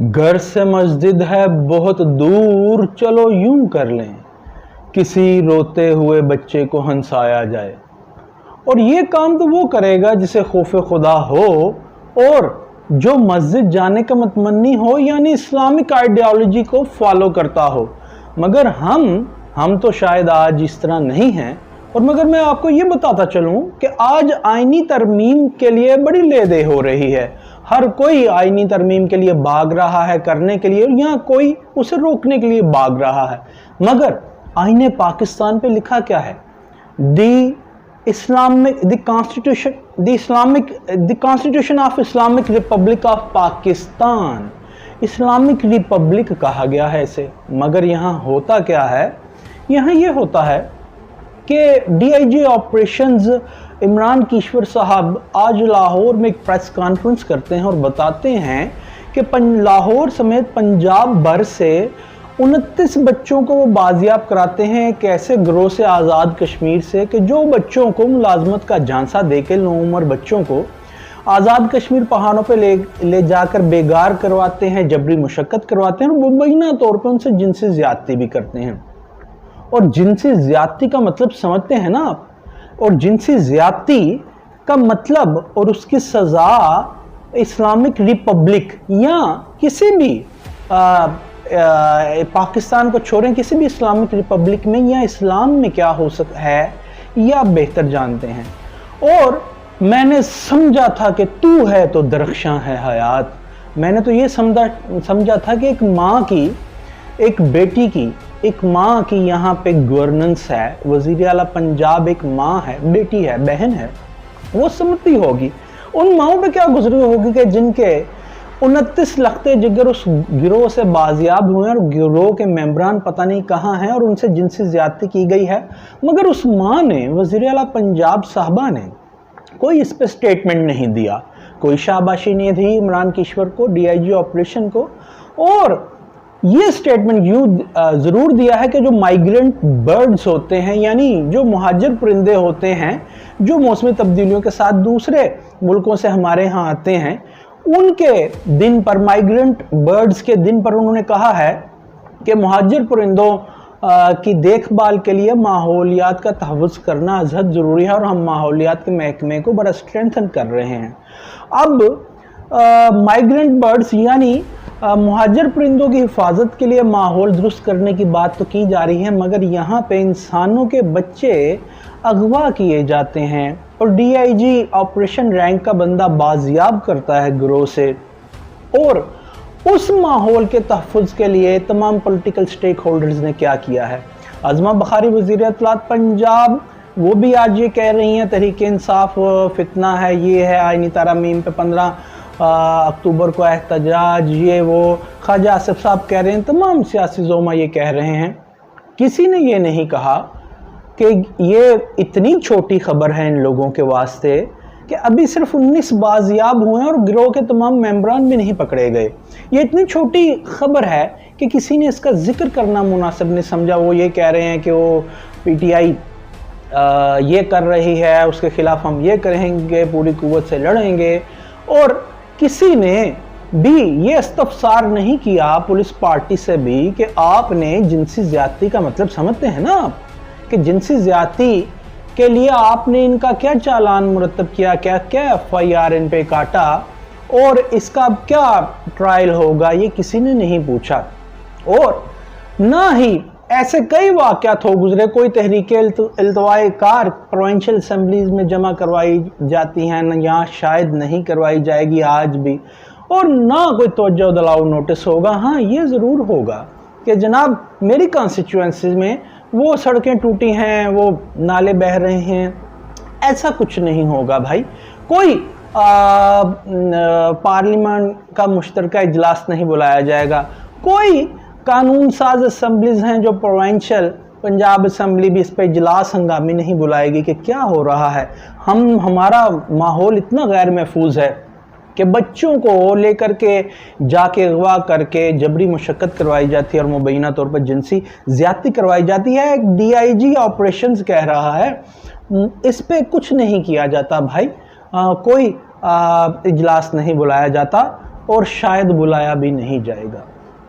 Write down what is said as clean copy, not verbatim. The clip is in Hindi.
घर से मस्जिद है बहुत दूर, चलो यूं कर लें, किसी रोते हुए बच्चे को हंसाया जाए। और ये काम तो वो करेगा जिसे खौफ खुदा हो और जो मस्जिद जाने का मतमन्नी हो, यानी इस्लामिक आइडियोलॉजी को फॉलो करता हो। मगर हम तो शायद आज इस तरह नहीं हैं। और मगर मैं आपको ये बताता चलूं कि आज आईनी तरमीम के लिए बड़ी ले-दे हो रही है। हर कोई आईनी तरमीम के लिए भाग रहा है करने के लिए, या कोई उसे रोकने के लिए भाग रहा है। मगर आईने पाकिस्तान पे लिखा क्या है? The constitution of Islamic Republic of Pakistan, Islamic Republic कहा गया है इसे। मगर यहाँ होता क्या है? यहाँ ये होता है कि डीआईजी ऑपरेशंस इमरान कीश्वर साहब आज लाहौर में एक प्रेस कॉन्फ्रेंस करते हैं और बताते हैं कि लाहौर समेत पंजाब भर से 29 बच्चों को वो बाजियाब कराते हैं एक ऐसे गिरोह से, आज़ाद कश्मीर से, कि जो बच्चों को मुलाजमत का झांसा देके नौउम्र बच्चों को आज़ाद कश्मीर पहाड़ों पे ले जाकर बेगार करवाते हैं, जबरी मुशक्कत करवाते हैं और मुबैना तौर पे उनसे जिनसी ज़्यादती भी करते हैं। और जिनसी ज़्यादती का मतलब समझते हैं ना आप? और जिनसी ज़्यादती का मतलब और उसकी सज़ा इस्लामिक रिपब्लिक या किसी भी पाकिस्तान को छोड़ें, किसी भी इस्लामिक रिपब्लिक में या इस्लाम में क्या हो सकता है यह आप बेहतर जानते हैं। और मैंने समझा था कि तू है तो दरख्शां है हयात। मैंने तो ये समझा था कि एक माँ की, एक बेटी की, एक माँ की यहाँ पे गवर्नेंस है। वज़ीर आला पंजाब एक माँ है, बेटी है, बहन है, वो समझती होगी उन माओं पे क्या गुजरी होगी कि जिनके 29 लखते जिगर उस गिरोह से बाजियाब हुए और गिरोह के मेंबरान पता नहीं कहाँ हैं और उनसे जिनसी ज़्यादती की गई है। मगर उस माँ ने, वज़ीर आला पंजाब साहबा ने कोई इस पर स्टेटमेंट नहीं दिया, कोई शाबाशी नहीं दी इमरान कीश्वर को, डीआईजी ऑपरेशन को। और ये स्टेटमेंट यूँ ज़रूर दिया है कि जो माइग्रेंट बर्ड्स होते हैं, यानी जो मुहाजिर परिंदे होते हैं जो मौसमी तब्दीलियों के साथ दूसरे मुल्कों से हमारे यहाँ आते हैं, उनके दिन पर, माइग्रेंट बर्ड्स के दिन पर उन्होंने कहा है कि मुहाजिर परिंदों की देखभाल के लिए माहौलियात का तहफ़्फ़ुज़ करना अज़हद ज़रूरी है और हम माहौलियात के महकमे को बड़ा स्ट्रेंथन कर रहे हैं। अब माइग्रेंट बर्ड्स यानी मुहाजिर परिंदों की हिफाजत के लिए माहौल दुरुस्त करने की बात तो की जा रही है, मगर यहाँ पे इंसानों के बच्चे अगवा किए जाते हैं और डीआईजी ऑपरेशन रैंक का बंदा बाजियाब करता है गिरोह से। और उस माहौल के तहफ़्फ़ुज़ के लिए तमाम पॉलिटिकल स्टेक होल्डर्स ने क्या किया है? आज़मा बुखारी वज़ीर इत्तलात पंजाब, वो भी आज ये कह रही हैं तहरीक इंसाफ फितना है, ये है, आईनी तरमीम पे 15 अक्टूबर को एहतजाज, ये वो। ख्वाजा आसिफ साहब कह रहे हैं, तमाम सियासी ज़ोमा ये कह रहे हैं। किसी ने ये नहीं कहा कि ये इतनी छोटी खबर है इन लोगों के वास्ते कि अभी सिर्फ 19 बाजियाब हुए हैं और गिरोह के तमाम मेंबरान भी नहीं पकड़े गए। ये इतनी छोटी खबर है कि किसी ने इसका जिक्र करना मुनासिब नहीं समझा। वो ये कह रहे हैं कि वो पीटीआई ये कर रही है, उसके खिलाफ हम ये करेंगे, पूरी कुव्वत से लड़ेंगे। और किसी ने भी ये इस्तफसार नहीं किया पुलिस पार्टी से भी कि आपने जिनसी ज़्यादती का मतलब समझते हैं ना आप, कि जिनसी ज़्यादती के लिए आपने इनका क्या चालान मुरतब किया, क्या क्या एफआईआर इन पे काटा और इसका क्या ट्रायल होगा, ये किसी ने नहीं पूछा। और ना ही ऐसे कई वाक़यात हो गुजरे, कोई तहरीक इल्तवाए कार प्रोविंशियल असम्बलीज़ में जमा करवाई जाती हैं, न यहाँ शायद नहीं करवाई जाएगी आज भी, और ना कोई तवज्जो दिलाओ नोटिस होगा। हाँ, ये ज़रूर होगा कि जनाब मेरी कॉन्स्टिट्यूएंसी में वो सड़कें टूटी हैं, वो नाले बह रहे हैं, ऐसा कुछ नहीं होगा भाई। कोई पार्लियामेंट का मुश्तरका इजलास नहीं बुलाया जाएगा, कोई कानून साज असम्बलीज़ हैं जो प्रोविंशियल, पंजाब असम्बली भी इस पर इजलास हंगामी नहीं बुलाएगी कि क्या हो रहा है। हमारा माहौल इतना गैर महफूज है कि बच्चों को लेकर के जाके अगवा करके जबरी मुशक्कत करवाई जाती है और मुबैना तौर पर जिनसी ज़्यादती करवाई जाती है। एक डीआईजी ऑपरेशंस कह रहा है, इस पे कुछ नहीं किया जाता भाई, कोई इजलास नहीं बुलाया जाता। और शायद बुलाया भी नहीं जाएगा।